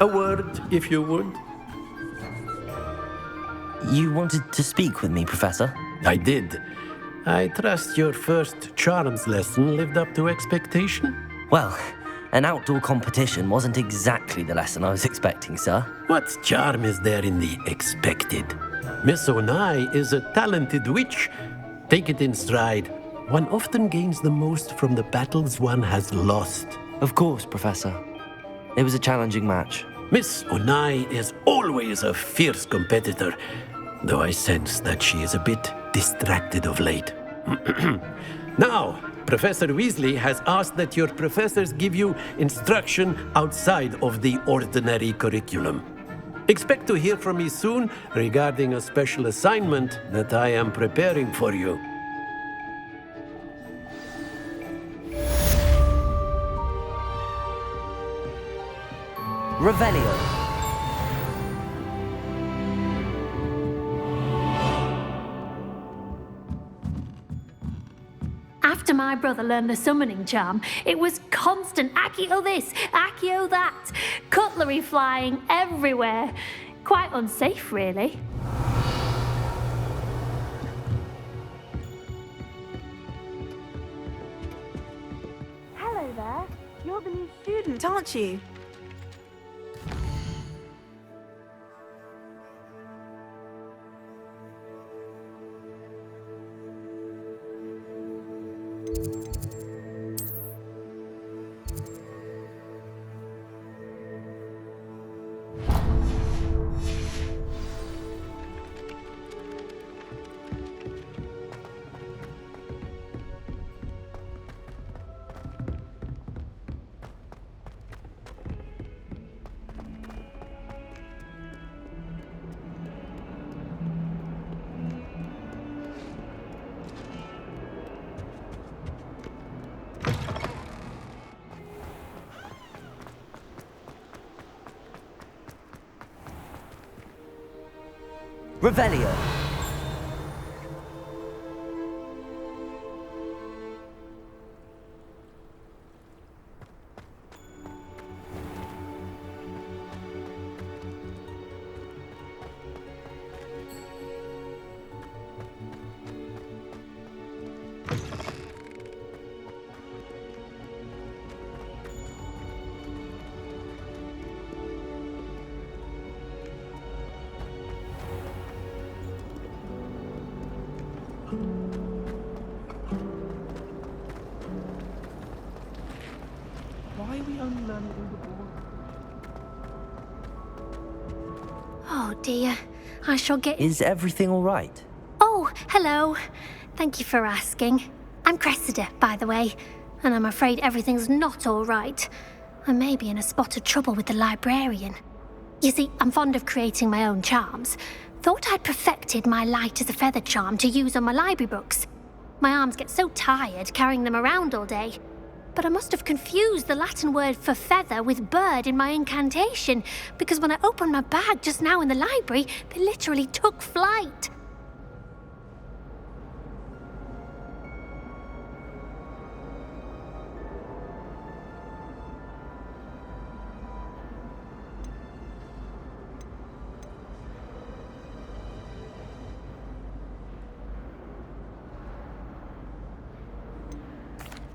A word, if you would. You wanted to speak with me, Professor? I did. I trust your first charms lesson lived up to expectation? Well, an outdoor competition wasn't exactly the lesson I was expecting, sir. What charm is there in the expected? Miss Onai is a talented witch. Take it in stride. One often gains the most from the battles one has lost. Of course, Professor. It was a challenging match. Miss Onai is always a fierce competitor, though I sense that she is a bit distracted of late. Now, Professor Weasley has asked that your professors give you instruction outside of the ordinary curriculum. Expect to hear from me soon regarding a special assignment that I am preparing for you. Revelio. After my brother learned the summoning charm, it was constant Accio this, Accio that, cutlery flying everywhere. Quite unsafe, really. Hello there. You're the new student, aren't you? Revelio. Why are we only learning all the board? Oh dear, I shall get... Is everything all right? Oh, hello. Thank you for asking. I'm Cressida, by the way, and I'm afraid everything's not all right. I may be in a spot of trouble with the librarian. You see, I'm fond of creating my own charms. Thought I'd perfected my light as a feather charm to use on my library books. My arms get so tired carrying them around all day. But I must have confused the Latin word for feather with bird in my incantation, because when I opened my bag just now in the library, they literally took flight.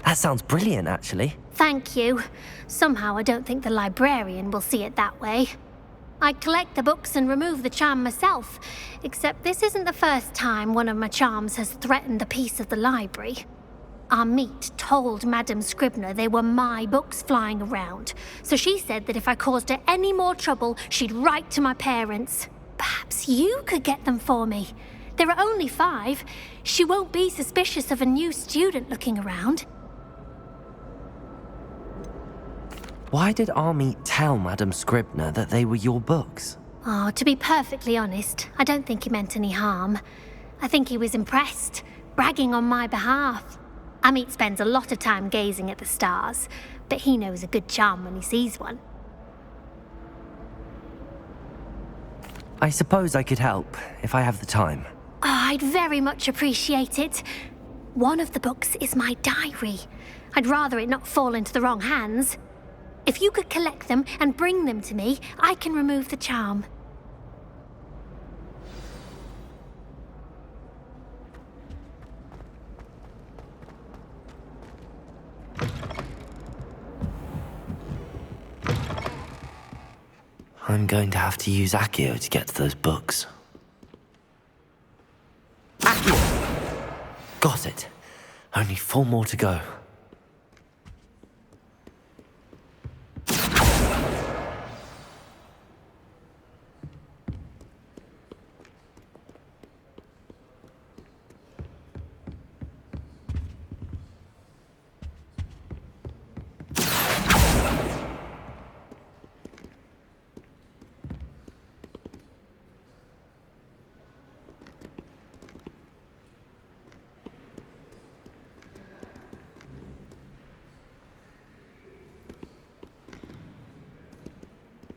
That sounds brilliant, actually. Thank you. Somehow I don't think the librarian will see it that way. I collect the books and remove the charm myself, except this isn't the first time one of my charms has threatened the peace of the library. Our meet told Madame Scribner they were my books flying around, so she said that if I caused her any more trouble, she'd write to my parents. Perhaps you could get them for me. There are only 5. She won't be suspicious of a new student looking around. Why did Army tell Madame Scribner that they were your books? Oh, to be perfectly honest, I don't think he meant any harm. I think he was impressed, bragging on my behalf. Amit spends a lot of time gazing at the stars, but he knows a good charm when he sees one. I suppose I could help, if I have the time. Oh, I'd very much appreciate it. One of the books is my diary. I'd rather it not fall into the wrong hands. If you could collect them and bring them to me, I can remove the charm. I'm going to have to use Accio to get to those books. Accio! Got it. Only 4 more to go.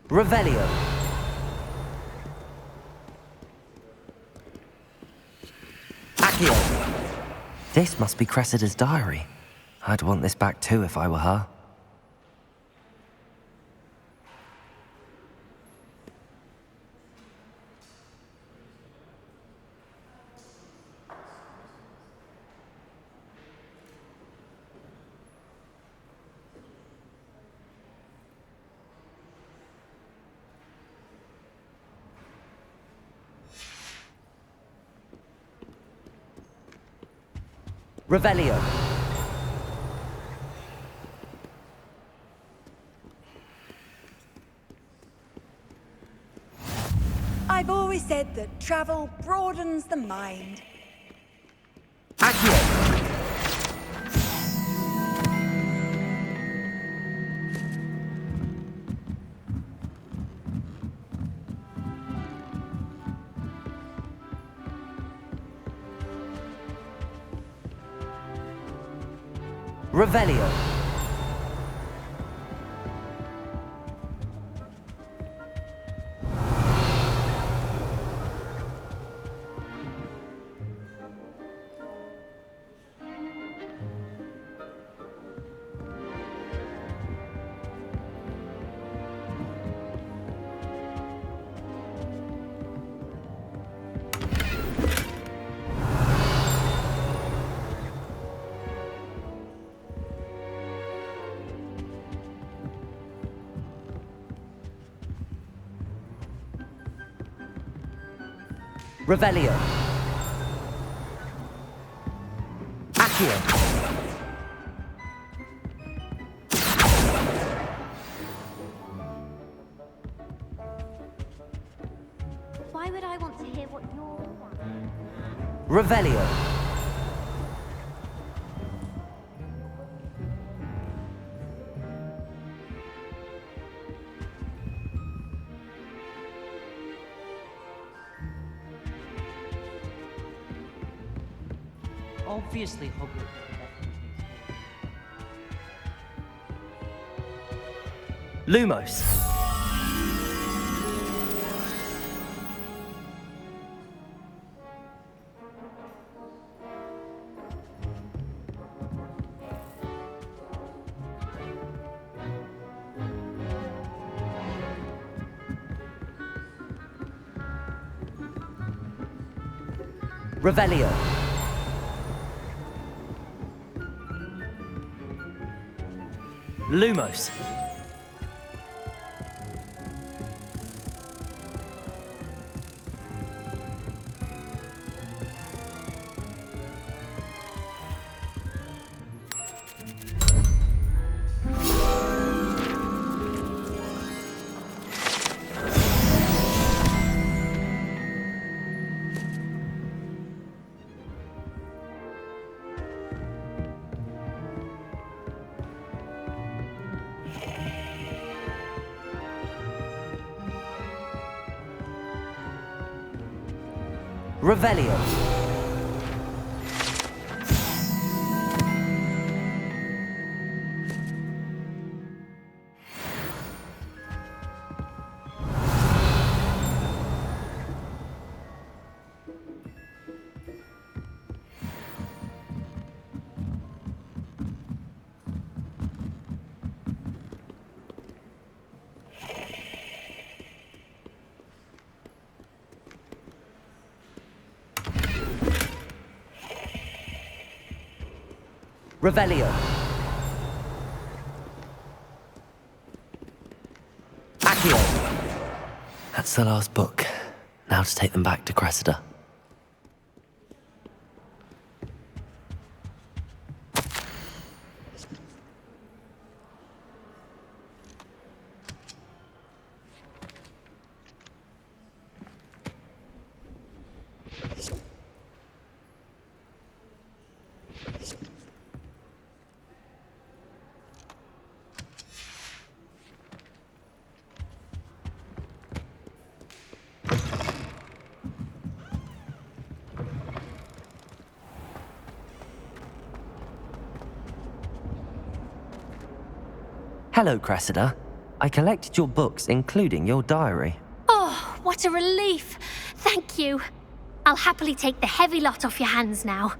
Revelio. Accio. This must be Cressida's diary. I'd want this back too if I were her. Revelio. I've always said that travel broadens the mind. Accio. Revelio. Revelio. Accio. Why would I want to hear what you're... Revelio. Obviously, Hogwarts. Lumos. Revelio. Lumos. Revelio. Revelio. Accio. That's the last book. Now to take them back to Cressida. Hello, Cressida. I collected your books, including your diary. Oh, what a relief. Thank you. I'll happily take the heavy lot off your hands now.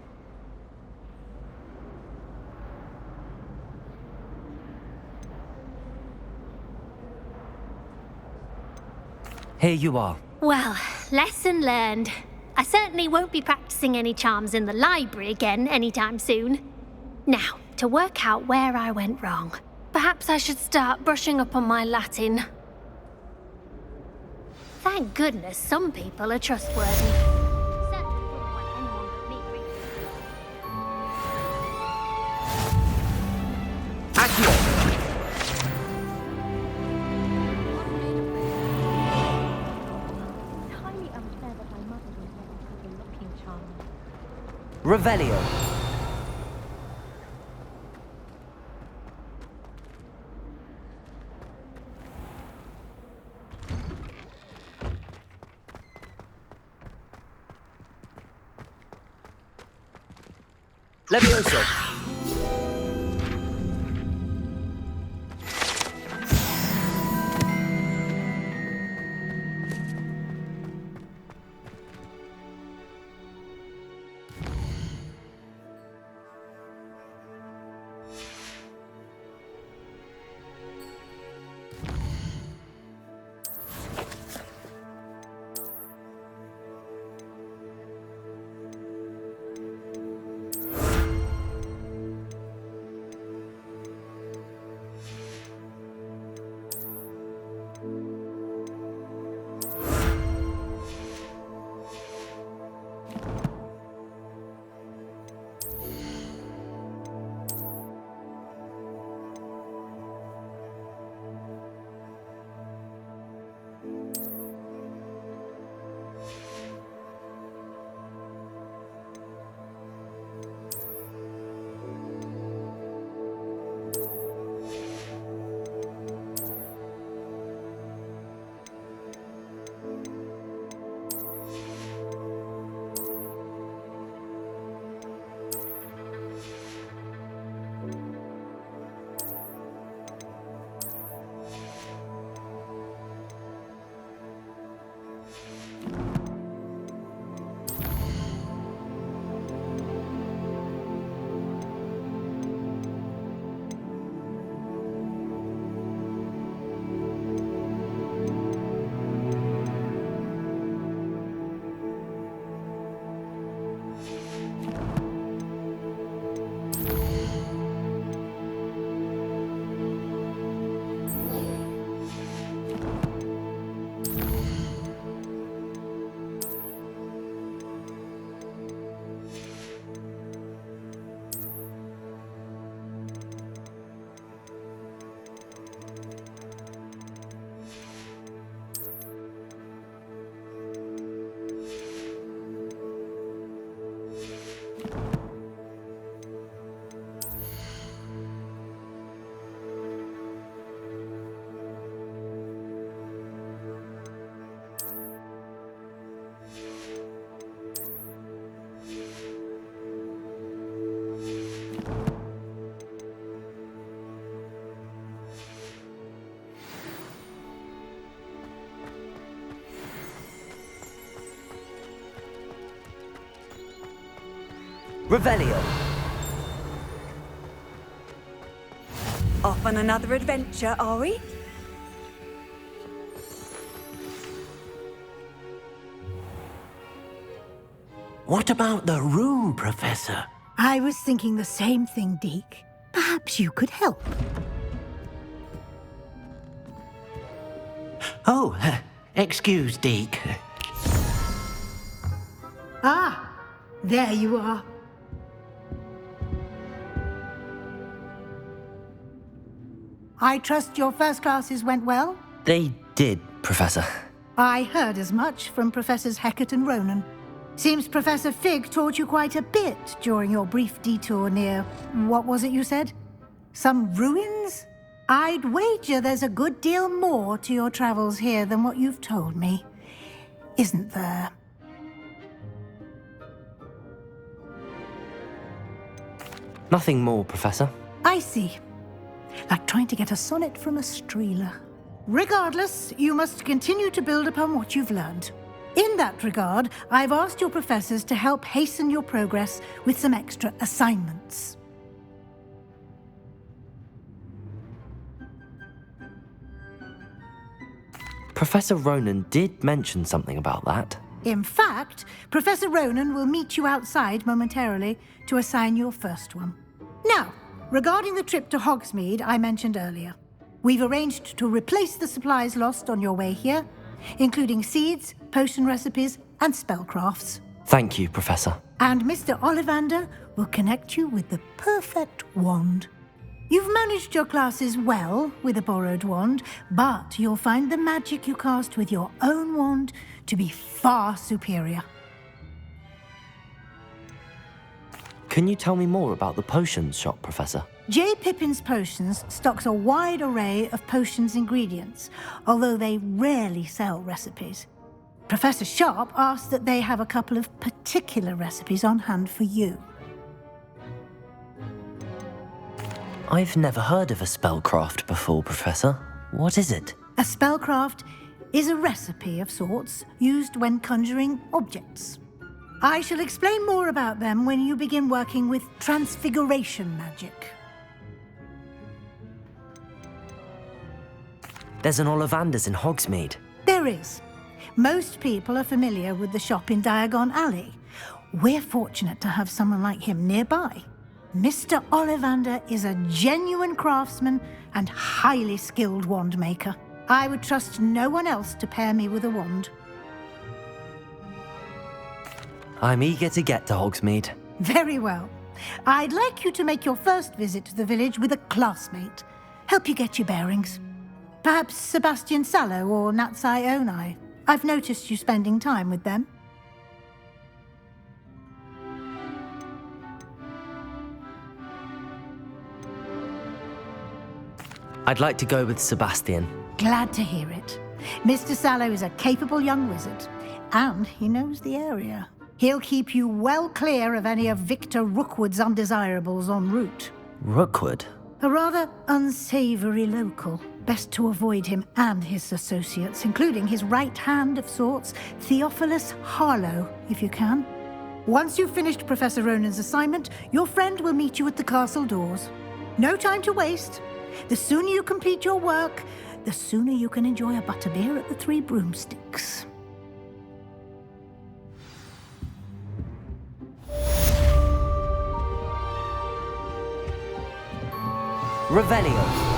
Here you are. Well, lesson learned. I certainly won't be practicing any charms in the library again anytime soon. Now, to work out where I went wrong. Perhaps I should start brushing up on my Latin. Thank goodness some people are trustworthy. Certainly wouldn't want anyone but me reading. Accio. Highly unfair that my mother would let me have a locking charm. Revelio. Levioso. Revelio. Off on another adventure, are we? What about the room, Professor? I was thinking the same thing, Deke. Perhaps you could help. Oh, excuse, Deke. Ah, there you are. I trust your first classes went well? They did, Professor. I heard as much from Professors Hecat and Ronan. Seems Professor Fig taught you quite a bit during your brief detour near... what was it you said? Some ruins? I'd wager there's a good deal more to your travels here than what you've told me. Isn't there? Nothing more, Professor. I see. Like trying to get a sonnet from a streeler. Regardless, you must continue to build upon what you've learned. In that regard, I've asked your professors to help hasten your progress with some extra assignments. Professor Ronan did mention something about that. In fact, Professor Ronan will meet you outside momentarily to assign your first one. Now, regarding the trip to Hogsmeade I mentioned earlier, we've arranged to replace the supplies lost on your way here, including seeds, potion recipes, and spellcrafts. Thank you, Professor. And Mr. Ollivander will connect you with the perfect wand. You've managed your classes well with a borrowed wand, but you'll find the magic you cast with your own wand to be far superior. Can you tell me more about the potions shop, Professor? J. Pippin's Potions stocks a wide array of potions ingredients, although they rarely sell recipes. Professor Sharp asked that they have a couple of particular recipes on hand for you. I've never heard of a spellcraft before, Professor. What is it? A spellcraft is a recipe of sorts used when conjuring objects. I shall explain more about them when you begin working with transfiguration magic. There's an Ollivander's in Hogsmeade. There is. Most people are familiar with the shop in Diagon Alley. We're fortunate to have someone like him nearby. Mr. Ollivander is a genuine craftsman and highly skilled wand maker. I would trust no one else to pair me with a wand. I'm eager to get to Hogsmeade. Very well. I'd like you to make your first visit to the village with a classmate. Help you get your bearings. Perhaps Sebastian Sallow or Natsai Onai. I've noticed you spending time with them. I'd like to go with Sebastian. Glad to hear it. Mr. Sallow is a capable young wizard, and he knows the area. He'll keep you well clear of any of Victor Rookwood's undesirables en route. Rookwood? A rather unsavory local. Best to avoid him and his associates, including his right hand of sorts, Theophilus Harlow, if you can. Once you've finished Professor Ronan's assignment, your friend will meet you at the castle doors. No time to waste. The sooner you complete your work, the sooner you can enjoy a butterbeer at the Three Broomsticks. Revelio.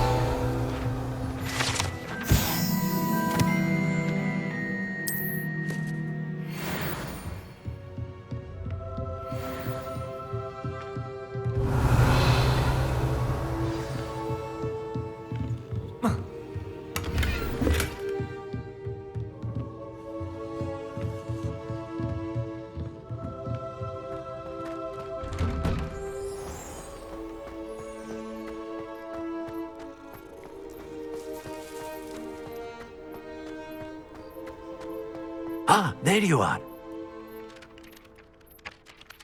Ah, there you are.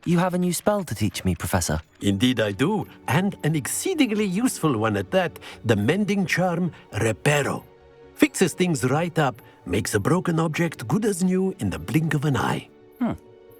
You have a new spell to teach me, Professor. Indeed I do, and an exceedingly useful one at that, the mending charm Reparo. Fixes things right up, makes a broken object good as new in the blink of an eye.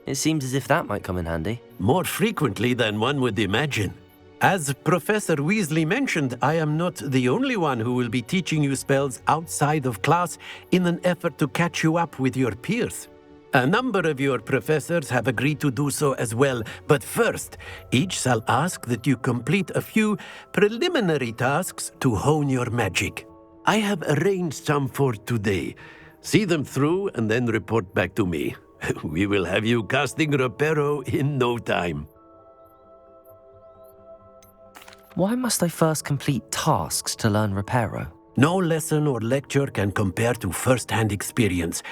It seems as if that might come in handy. More frequently than one would imagine. As Professor Weasley mentioned, I am not the only one who will be teaching you spells outside of class in an effort to catch you up with your peers. A number of your professors have agreed to do so as well, but first, each shall ask that you complete a few preliminary tasks to hone your magic. I have arranged some for today. See them through and then report back to me. We will have you casting Reparo in no time. Why must I first complete tasks to learn Reparo? No lesson or lecture can compare to first-hand experience,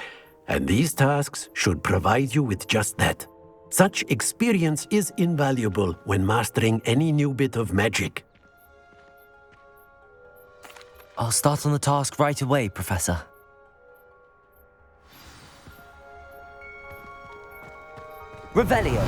and these tasks should provide you with just that. Such experience is invaluable when mastering any new bit of magic. I'll start on the task right away, Professor. Revelio.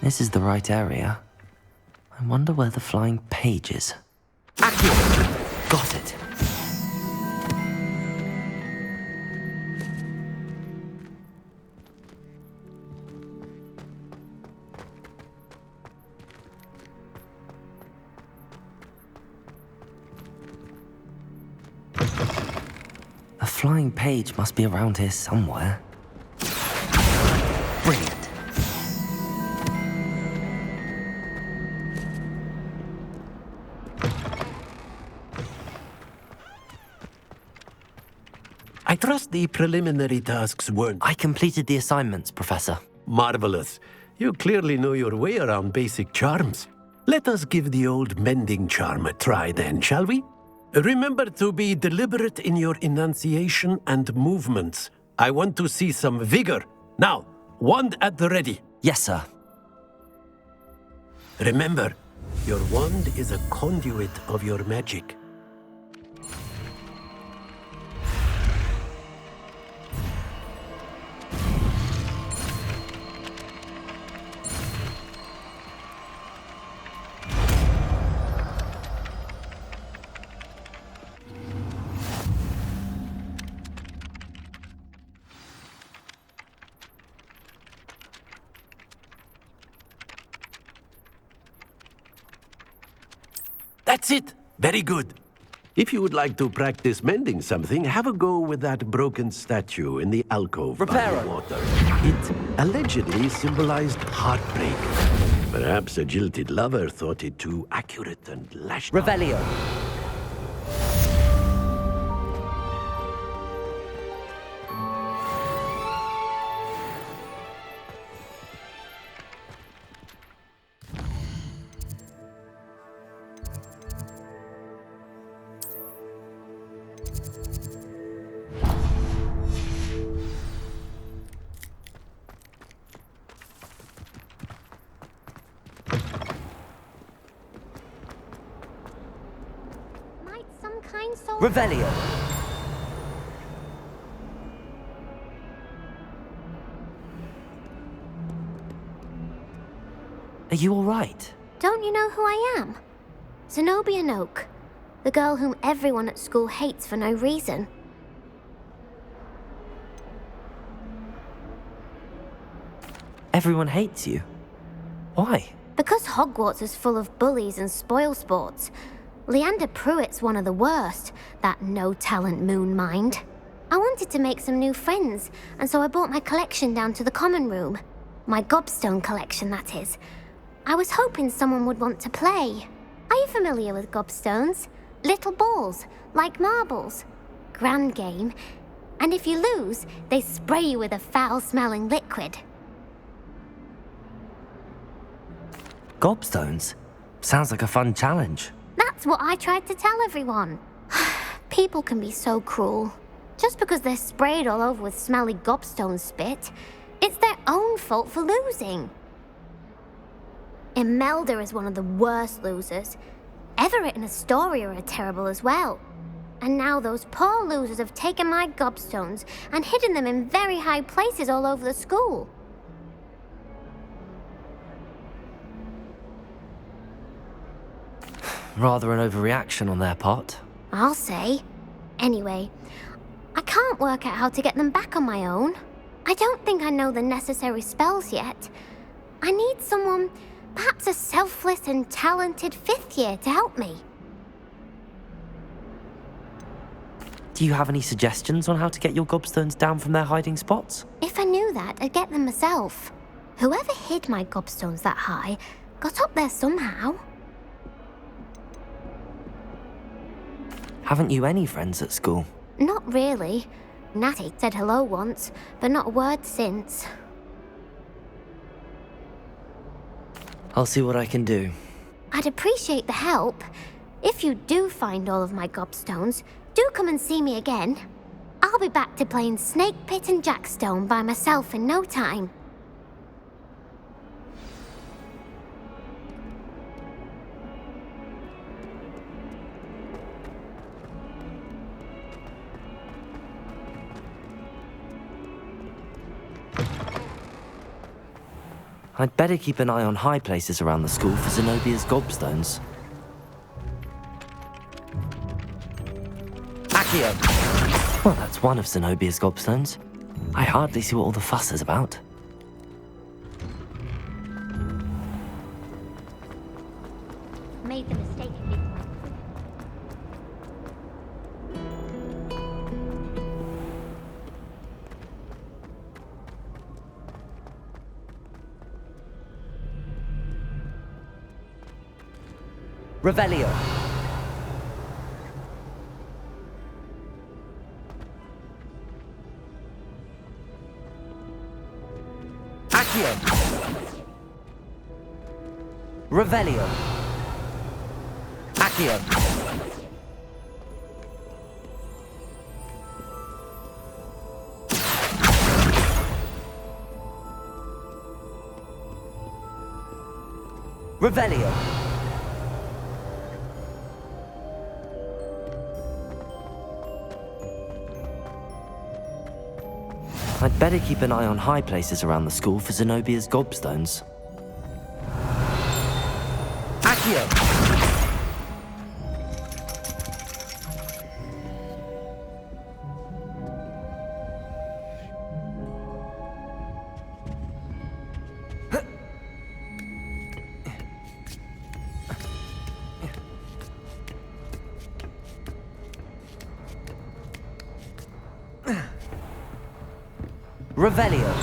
This is the right area. I wonder where the flying page is. Accio! Got it. The flying page must be around here somewhere. Brilliant. I trust the preliminary tasks weren't... I completed the assignments, Professor. Marvelous. You clearly know your way around basic charms. Let us give the old mending charm a try then, shall we? Remember to be deliberate in your enunciation and movements. I want to see some vigor. Now, wand at the ready. Yes, sir. Remember, your wand is a conduit of your magic. That's it. Very good. If you would like to practice mending something, have a go with that broken statue in the alcove by the water. It allegedly symbolized heartbreak. Perhaps a jilted lover thought it too accurate and lashed out. Revelio. Revelio. Are you all right? Don't you know who I am? Zenobia Noak, the girl whom everyone at school hates for no reason. Everyone hates you. Why? Because Hogwarts is full of bullies and spoilsports. Leander Pruitt's one of the worst, that no-talent moon mind. I wanted to make some new friends, and so I brought my collection down to the common room. My gobstone collection, that is. I was hoping someone would want to play. Are you familiar with gobstones? Little balls, like marbles. Grand game. And if you lose, they spray you with a foul-smelling liquid. Gobstones? Sounds like a fun challenge. That's what I tried to tell everyone. People can be so cruel. Just because they're sprayed all over with smelly gobstone spit, it's their own fault for losing. Imelda is one of the worst losers. Everett and Astoria are terrible as well. And now those poor losers have taken my gobstones and hidden them in very high places all over the school. Rather an overreaction on their part. I'll say. Anyway, I can't work out how to get them back on my own. I don't think I know the necessary spells yet. I need someone, perhaps a selfless and talented 5th year to help me. Do you have any suggestions on how to get your gobstones down from their hiding spots? If I knew that, I'd get them myself. Whoever hid my gobstones that high got up there somehow. Haven't you any friends at school? Not really. Natty said hello once, but not a word since. I'll see what I can do. I'd appreciate the help. If you do find all of my gobstones, do come and see me again. I'll be back to playing Snake Pit and Jackstone by myself in no time. I'd better keep an eye on high places around the school for Zenobia's gobstones. Accio! Well, that's one of Zenobia's gobstones. I hardly see what all the fuss is about. Made the mistake of it. Revelio! Accio! Revelio! Accio! Revelio! I'd better keep an eye on high places around the school for Zenobia's gobstones. Accio! Revelio!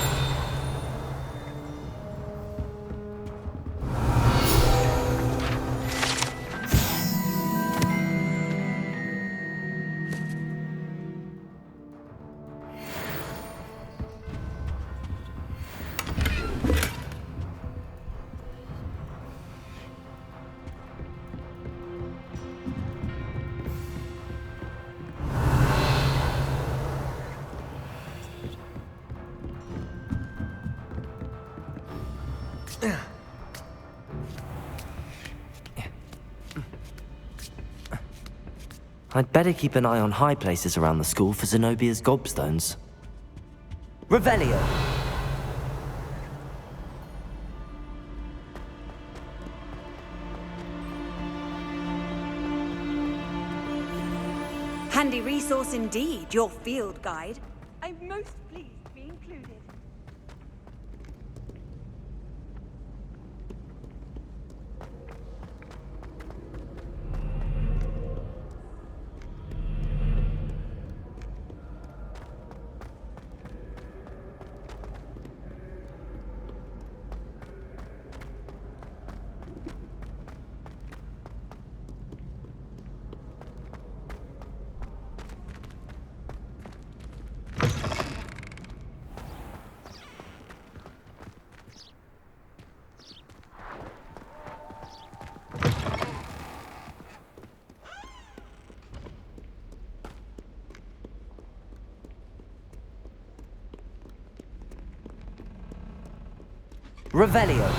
I'd better keep an eye on high places around the school for Zenobia's gobstones. Revelio! Handy resource indeed, your field guide. I'm most pleased to be included. Revelio!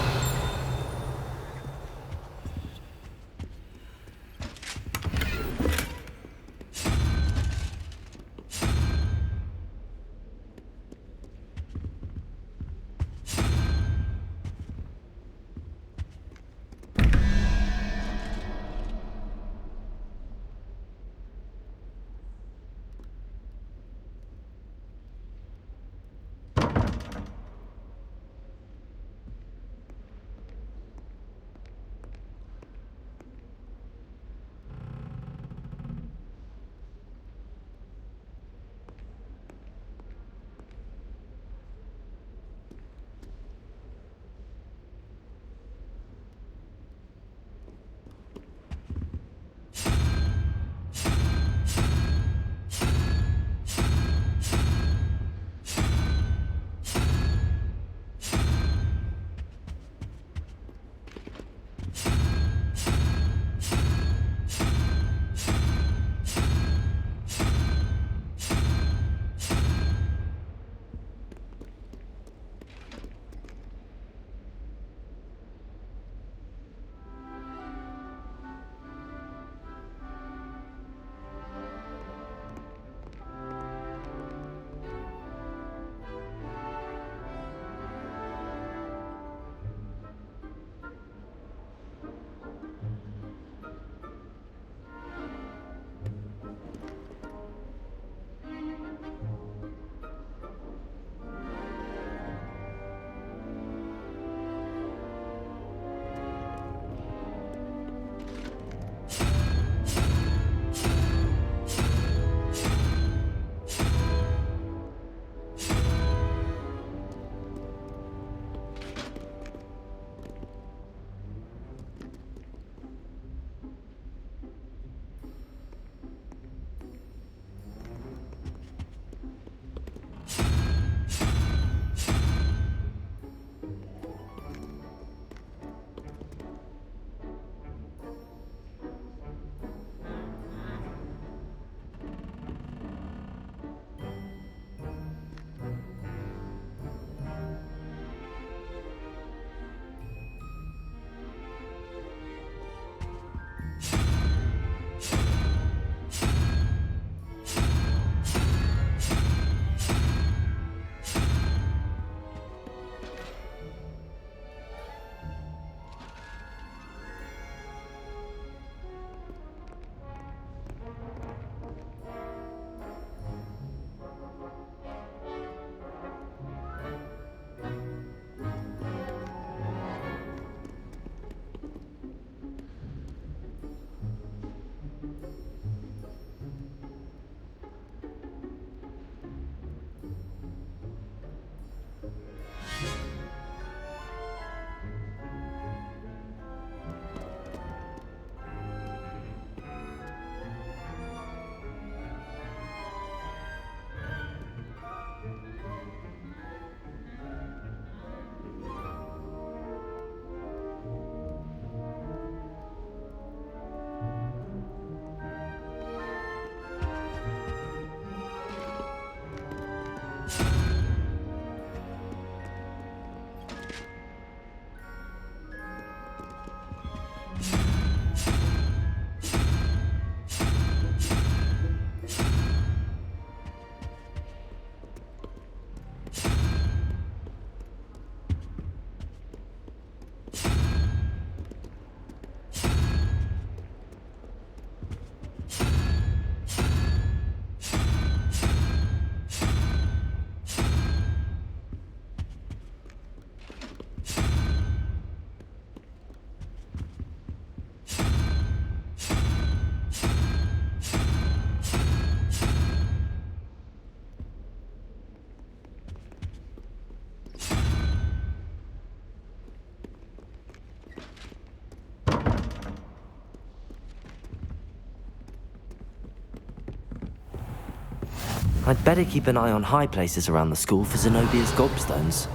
I'd better keep an eye on high places around the school for Zenobia's gobstones.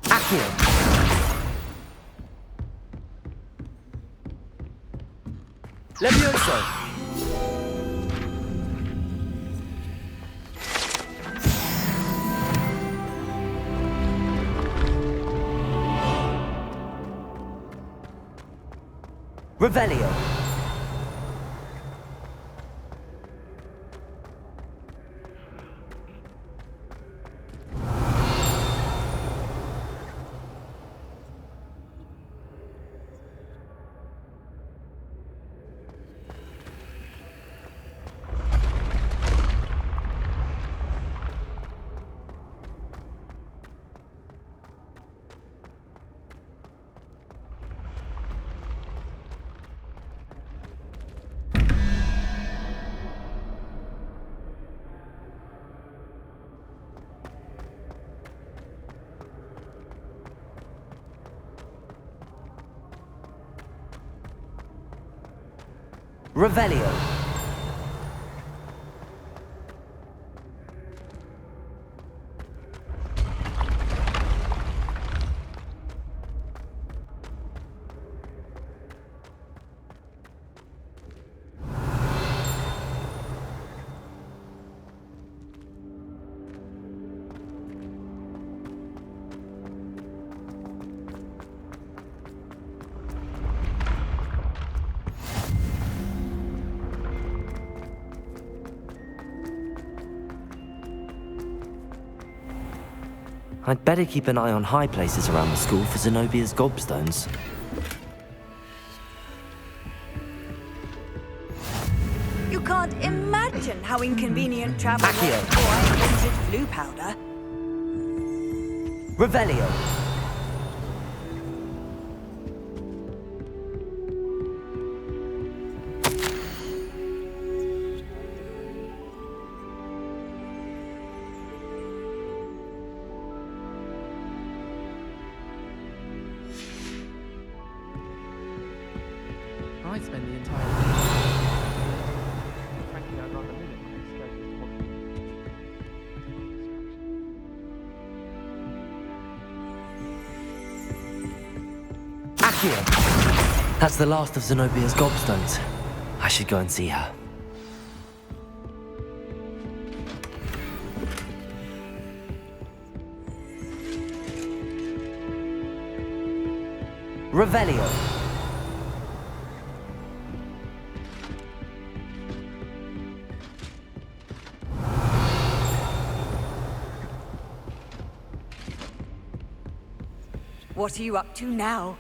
Accio! Levioso! Revelio! Revelio. I'd better keep an eye on high places around the school for Zenobia's gobstones. You can't imagine how inconvenient travel was Accio. before I invented flu powder. Revelio. I spend the entire day. Frankly, I'd rather live in my excursions to Accio! That's the last of Zenobia's gobstones. I should go and see her. Revelio. What are you up to now?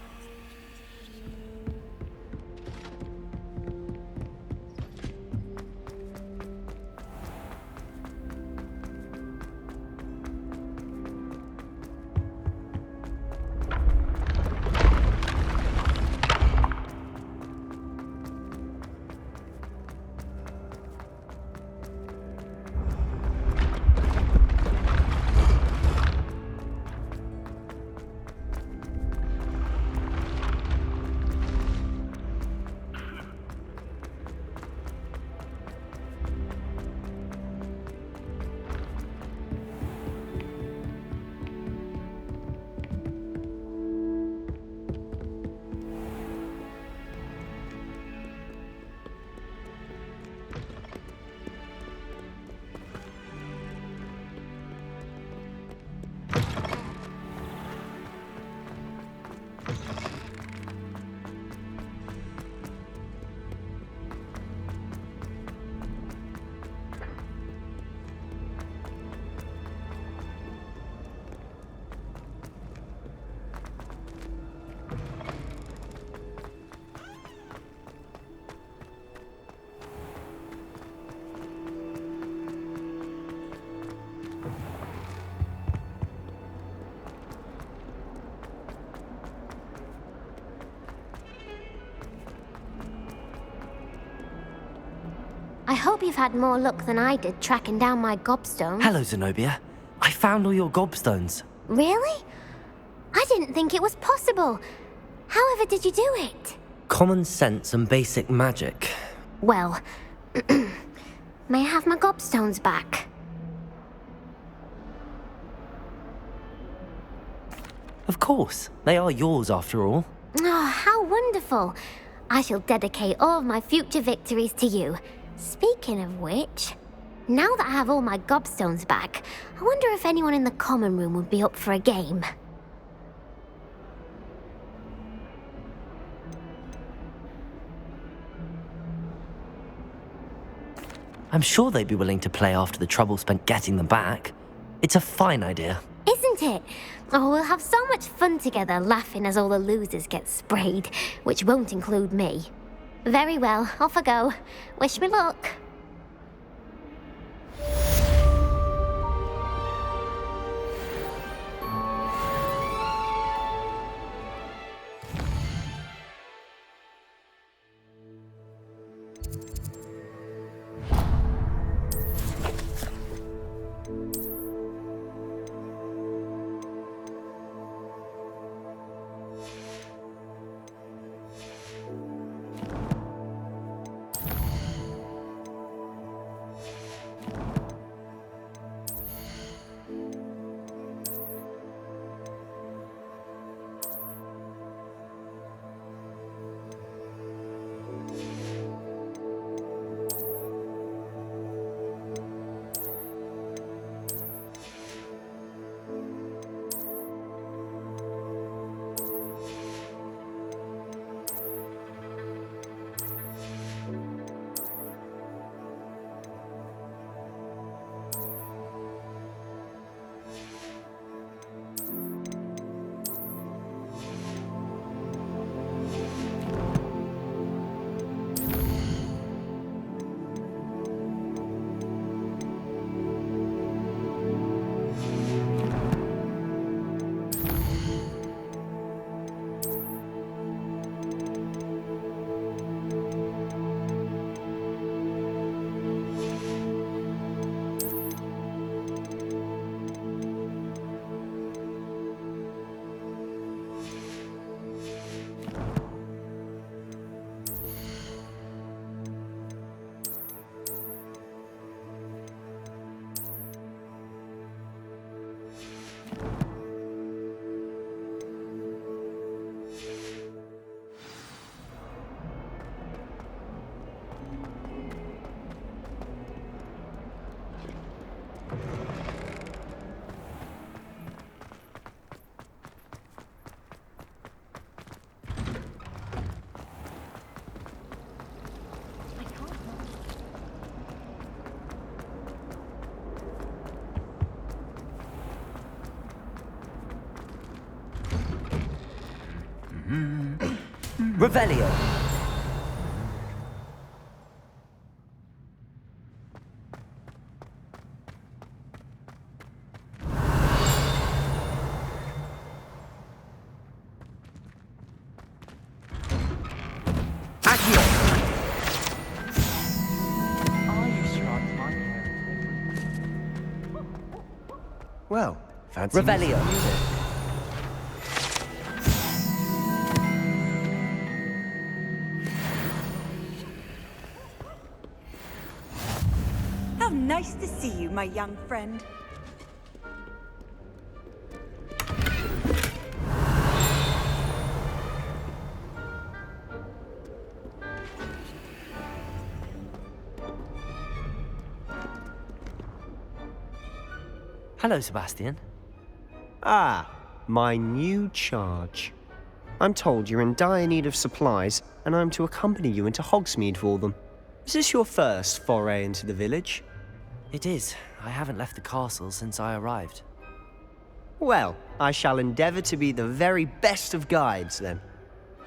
I hope you've had more luck than I did tracking down my gobstone. Hello, Zenobia. I found all your gobstones. Really? I didn't think it was possible. However did you do it? Common sense and basic magic. Well, May I have my gobstones back? Of course, they are yours after all. Oh, how wonderful. I shall dedicate all of my future victories to you. Speaking of which, now that I have all my gobstones back, I wonder if anyone in the common room would be up for a game. I'm sure they'd be willing to play after the trouble spent getting them back. It's a fine idea. Isn't it? Oh, we'll have so much fun together laughing as all the losers get sprayed, which won't include me. Very well, off I go. Wish me luck. Revelio. Accio. I used to ride my hair. Well, fancy Revelio. music. How nice to see you, my young friend. Hello, Sebastian. Ah, my new charge. I'm told you're in dire need of supplies, and I'm to accompany you into Hogsmeade for them. Is this your first foray into the village? It is. I haven't left the castle since I arrived. Well, I shall endeavour to be the very best of guides, then.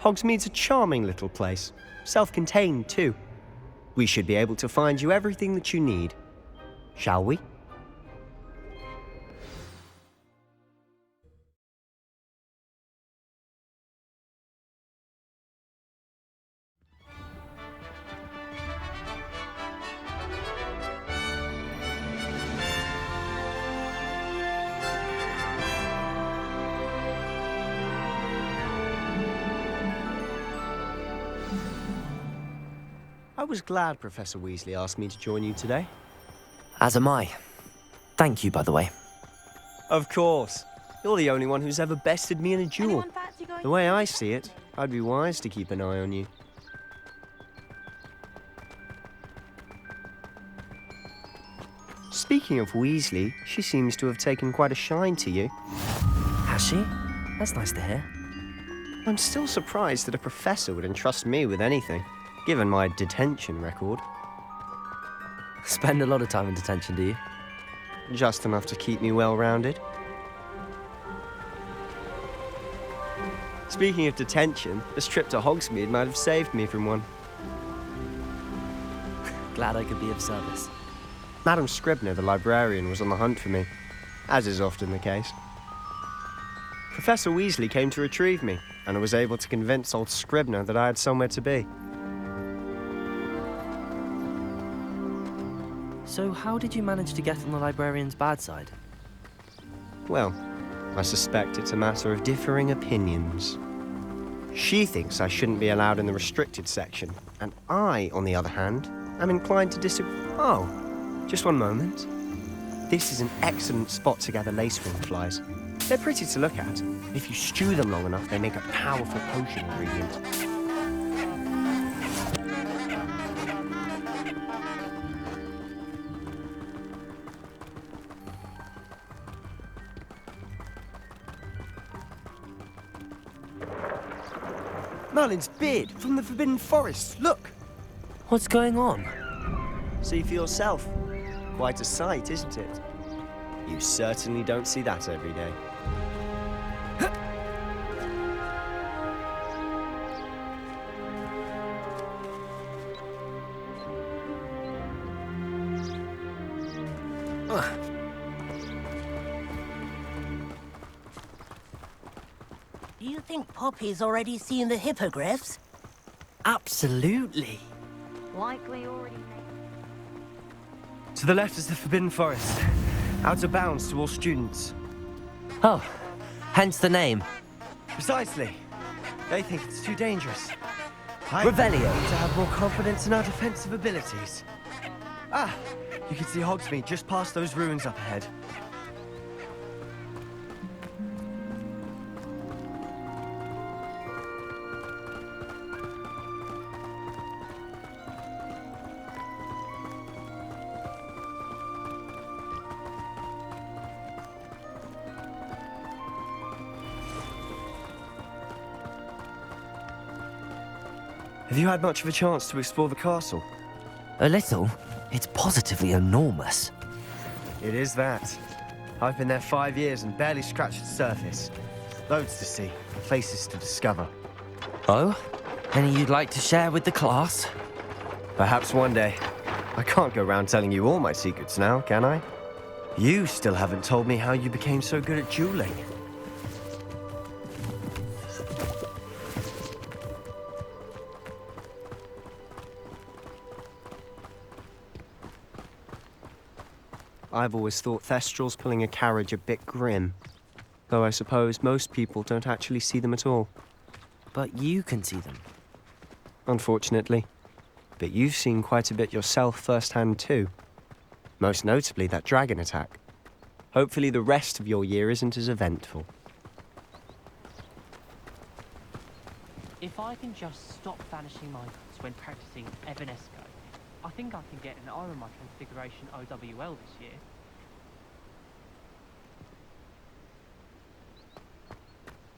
Hogsmeade's a charming little place, self-contained too. We should be able to find you everything that you need. Shall we? I was glad Professor Weasley asked me to join you today. As am I. Thank you, by the way. Of course. You're the only one who's ever bested me in a duel. Anyone fancy going The way I see it, I'd be wise to keep an eye on you. Speaking of Weasley, she seems to have taken quite a shine to you. Has she? That's nice to hear. I'm still surprised that a professor would entrust me with anything, given my detention record. Spend a lot of time in detention, do you? Just enough to keep me well-rounded. Speaking of detention, this trip to Hogsmeade might have saved me from one. Glad I could be of service. Madam Scribner, the librarian, was on the hunt for me, as is often the case. Professor Weasley came to retrieve me, and I was able to convince old Scribner that I had somewhere to be. So how did you manage to get on the librarian's bad side? Well, I suspect it's a matter of differing opinions. She thinks I shouldn't be allowed in the restricted section, and I, on the other hand, am inclined to disagree. Oh, just one moment. This is an excellent spot to gather lacewing flies. They're pretty to look at. If you stew them long enough, they make a powerful potion ingredient. Merlin's beard from the Forbidden Forest. Look! What's going on? See for yourself. Quite a sight, isn't it? You certainly don't see that every day. Do you think Poppy's already seen the hippogriffs? Absolutely. likely already made? To the left is the Forbidden Forest. Out of bounds to all students. Oh, hence the name. Precisely. They think it's too dangerous. Revelio. need to have more confidence in our defensive abilities. Ah, you can see Hogsmeade just past those ruins up ahead. Have you had much of a chance to explore the castle? A little. It's positively enormous. It is that. I've been there 5 years and barely scratched the surface. Loads to see, places to discover. Oh? Any you'd like to share with the class? Perhaps one day. I can't go around telling you all my secrets now, can I? You still haven't told me how you became so good at dueling. I've always thought Thestrals pulling a carriage a bit grim. Though I suppose most people don't actually see them at all. But you can see them. Unfortunately. But you've seen quite a bit yourself firsthand too. Most notably that dragon attack. Hopefully the rest of your year isn't as eventful. If I can just stop banishing my cards when practicing Evanesco, I think I can get an R on my Transfiguration OWL this year.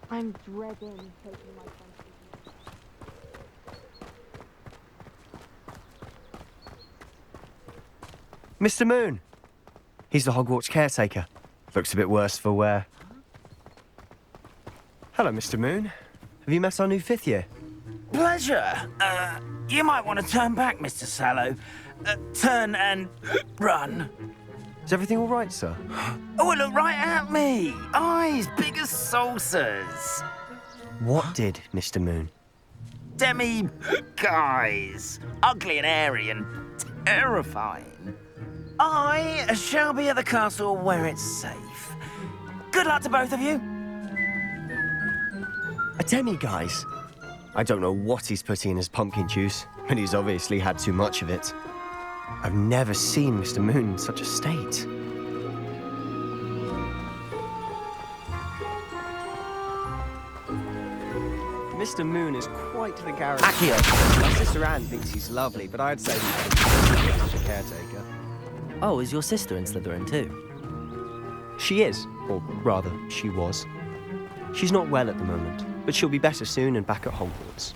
I'm dreading taking my Mr. Moon! He's the Hogwarts caretaker. Looks a bit worse for wear. Hello, Mr. Moon. Have you met our new 5th year? Pleasure. You might want to turn back, Mr. Sallow. Turn and run. Is everything all right, sir? Oh, look right at me. Eyes big as saucers. What did, Mr. Moon? Guys. Ugly and hairy and terrifying. I shall be at the castle where it's safe. Good luck to both of you. A demi-guise? I don't know what he's putting in his pumpkin juice, but he's obviously had too much of it. I've never seen Mr. Moon in such a state. Mr. Moon is quite the character. Accio! My sister Anne thinks he's lovely, but I'd say he's such a caretaker. Oh, is your sister in Slytherin too? She is, or rather, she was. She's not well at the moment, but she'll be better soon and back at Hogwarts.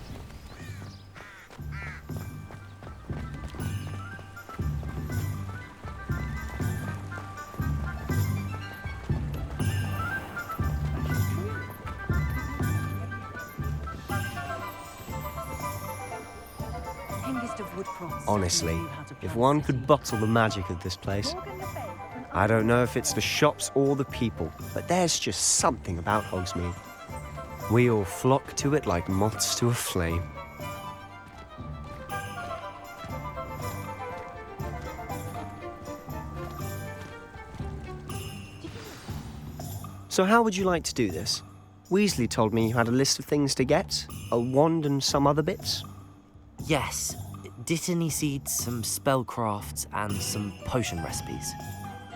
Honestly, if one could bottle the magic of this place. I don't know if it's the shops or the people, but there's just something about Hogsmeade. We all flock to it like moths to a flame. So how would you like to do this? Weasley told me you had a list of things to get, a wand and some other bits. Yes. Dittany seeds, some spellcrafts, and some potion recipes.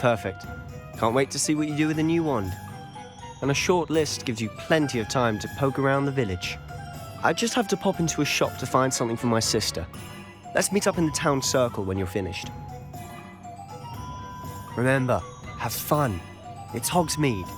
Perfect. Can't wait to see what you do with the new wand. And a short list gives you plenty of time to poke around the village. I just have to pop into a shop to find something for my sister. Let's meet up in the town circle when you're finished. Remember, have fun. It's Hogsmeade.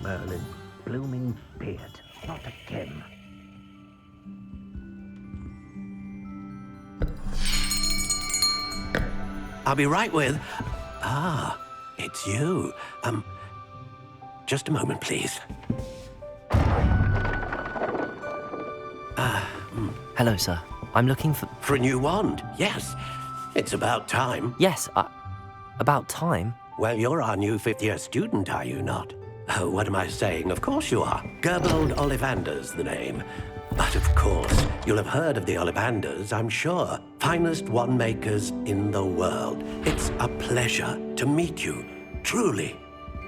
Merlin, blooming beard, not a Kim. I'll be right with... Ah, it's you. Just a moment, please. Hello, sir. I'm looking for... For a new wand, yes. It's about time. Yes, about time? Well, you're our new fifth-year student, are you not? Oh, what am I saying? Of course you are. Gerbold Ollivander's the name. But of course, you'll have heard of the Ollivanders, I'm sure. Finest wand makers in the world. It's a pleasure to meet you, truly.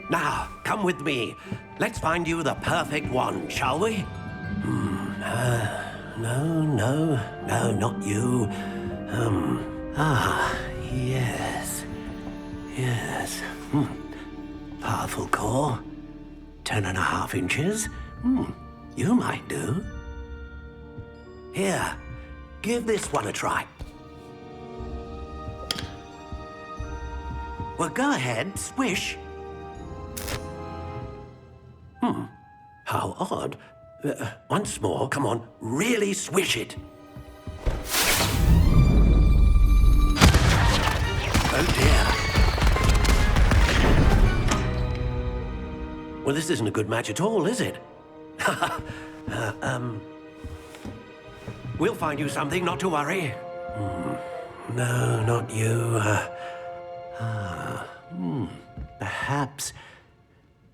Now, come with me. Let's find you the perfect wand, shall we? No, not you. Yes. Powerful core. 10.5 inches. You might do. Here, give this one a try. Well, go ahead, swish. How odd. Once more, come on, really swish it. Oh dear. Well, this isn't a good match at all, is it? We'll find you something, not to worry. No, not you. Perhaps.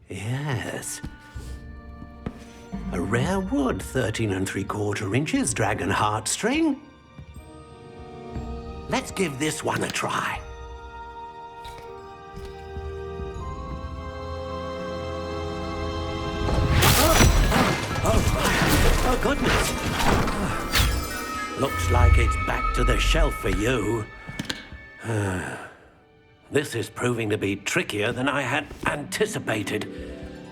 Yes. A rare wood, 13 3/4 inches, dragon heartstring. Let's give this one a try. Oh, goodness. Looks like it's back to the shelf for you. This is proving to be trickier than I had anticipated.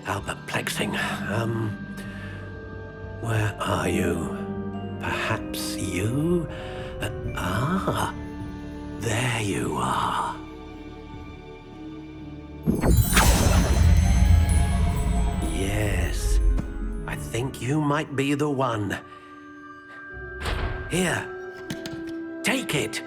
How perplexing. Where are you? Perhaps you? There you are. Yes, I think you might be the one. Here, take it.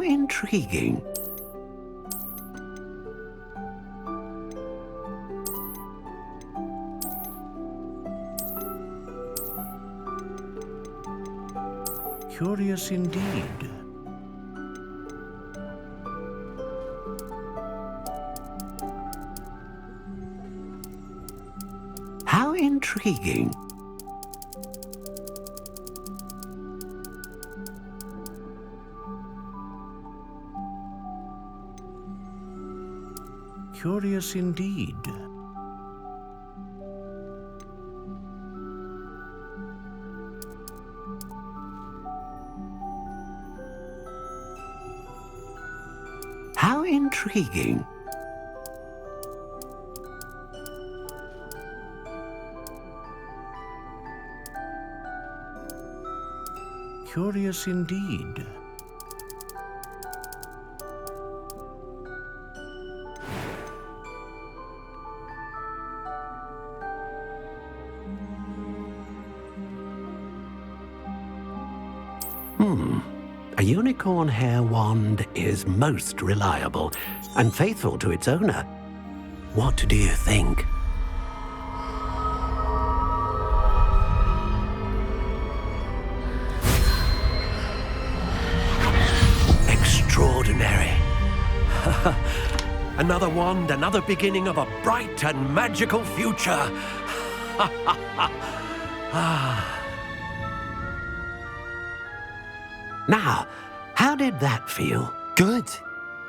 intriguing. Curious indeed. How intriguing. Curious indeed. How intriguing. Curious indeed. A unicorn hair wand is most reliable and faithful to its owner. What do you think? Extraordinary. Another wand, another beginning of a bright and magical future. Now, how did that feel? Good.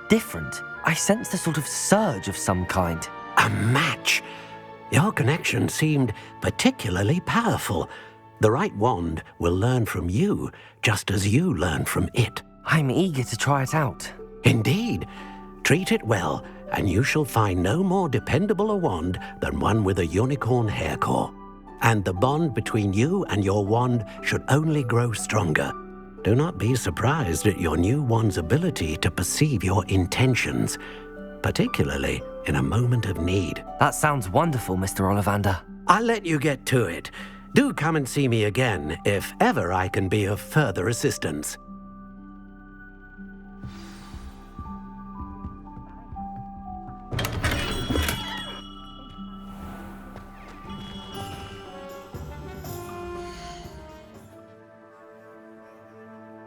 Different. I sensed a sort of surge of some kind. A match. Your connection seemed particularly powerful. The right wand will learn from you, just as you learn from it. I'm eager to try it out. Indeed. Treat it well, and you shall find no more dependable a wand than one with a unicorn hair core. And the bond between you and your wand should only grow stronger. Do not be surprised at your new wand's ability to perceive your intentions, particularly in a moment of need. That sounds wonderful, Mr. Ollivander. I'll let you get to it. Do come and see me again if ever I can be of further assistance.